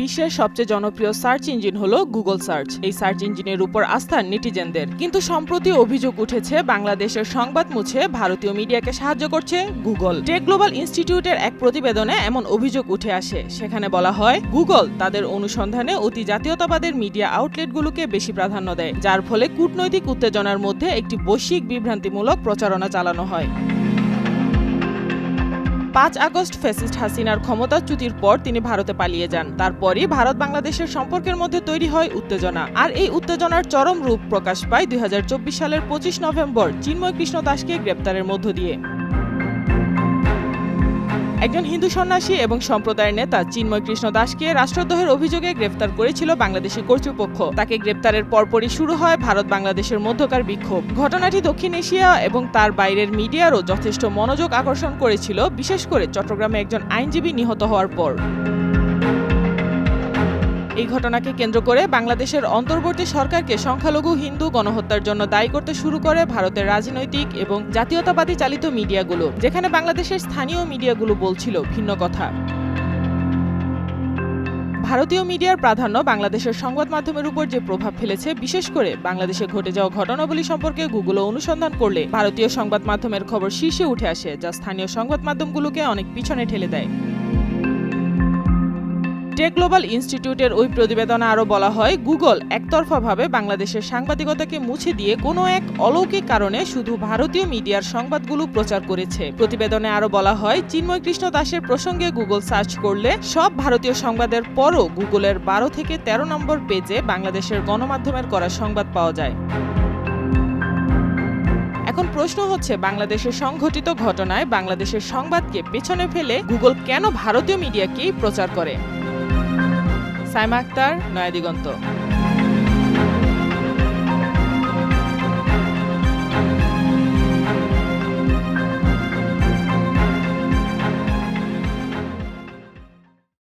বিশ্বের সবচেয়ে জনপ্রিয় সার্চ ইঞ্জিন হলো গুগল সার্চ। এই সার্চ ইঞ্জিনের উপর আস্থা নেটিজেনদের, কিন্তু সম্প্রতি অভিযোগ উঠেছে বাংলাদেশের সংবাদ মুছে ভারতীয় মিডিয়াকে সাহায্য করছে গুগল। টেক গ্লোবাল ইনস্টিটিউটের এক প্রতিবেদনে এমন অভিযোগ উঠে আসে। সেখানে বলা হয়, গুগল তাদের অনুসন্ধানে অতি জাতীয়তাবাদের মিডিয়া আউটলেটগুলোকে বেশি প্রাধান্য দেয়, যার ফলে কূটনৈতিক উত্তেজনার মধ্যে একটি বৈশ্বিক বিভ্রান্তিমূলক প্রচারণা চালানো হয়। ৫ আগস্ট ফ্যাসিস্ট হাসিনার ক্ষমতাচ্যুতির পর তিনি ভারতে পালিয়ে যান। তারপরই ভারত বাংলাদেশের সম্পর্কের মধ্যে তৈরি হয় উত্তেজনা। আর এই উত্তেজনার চরম রূপ প্রকাশ পায় ২০২৪ সালের ২৫ নভেম্বর চিন্ময় কৃষ্ণ দাসকে গ্রেপ্তারের মধ্য দিয়ে। একজন হিন্দু সন্ন্যাসী এবং সম্প্রদায়ের নেতা চিন্ময় কৃষ্ণ দাসকে রাষ্ট্রদ্রোহের অভিযোগে গ্রেফতার করেছিল বাংলাদেশি কর্তৃপক্ষ। তাকে গ্রেপ্তারের পরপরই শুরু হয় ভারত বাংলাদেশের মধ্যকার বিক্ষোভ। ঘটনাটি দক্ষিণ এশিয়া এবং তার বাইরের মিডিয়ারও যথেষ্ট মনোযোগ আকর্ষণ করেছিল, বিশেষ করে চট্টগ্রামে একজন আইনজীবী নিহত হওয়ার পর। এই ঘটনাকে কেন্দ্র করে বাংলাদেশের অন্তর্বর্তী সরকারকে সংখ্যালঘু হিন্দু গণহত্যার জন্য দায়ী করতে শুরু করে ভারতের রাজনৈতিক এবং জাতীয়তাবাদী চালিত মিডিয়াগুলো, যেখানে বাংলাদেশের স্থানীয় মিডিয়াগুলো বলছিল ভিন্ন কথা। ভারতীয় মিডিয়ার প্রাধান্য বাংলাদেশের সংবাদ মাধ্যমের উপর যে প্রভাব ফেলেছে, বিশেষ করে বাংলাদেশে ঘটে যাওয়া ঘটনাবলী সম্পর্কে গুগলে অনুসন্ধান করলে ভারতীয় সংবাদ মাধ্যমের খবর শীর্ষে উঠে আসে, যা স্থানীয় সংবাদ মাধ্যমগুলোকে অনেক পিছনে ঠেলে দেয়। টেক গ্লোবাল ইনস্টিটিউটের ওই প্রতিবেদনে আরও বলা হয়, গুগল একতরফাভাবে বাংলাদেশের সাংবাদিকতাকে মুছে দিয়ে কোনো এক অলৌকিক কারণে শুধু ভারতীয় মিডিয়ার সংবাদগুলো প্রচার করেছে। প্রতিবেদনে আরও বলা হয়, চিন্ময় কৃষ্ণ দাসের প্রসঙ্গে গুগল সার্চ করলে সব ভারতীয় সংবাদের পরও গুগলের ১২ থেকে ১৩ নম্বর পেজে বাংলাদেশের গণমাধ্যমের করা সংবাদ পাওয়া যায়। এখন প্রশ্ন হচ্ছে, বাংলাদেশের সংঘটিত ঘটনায় বাংলাদেশের সংবাদকে পেছনে ফেলে গুগল কেন ভারতীয় মিডিয়াকেই প্রচার করে? সাইমা আক্তার, নয়া দিগন্ত।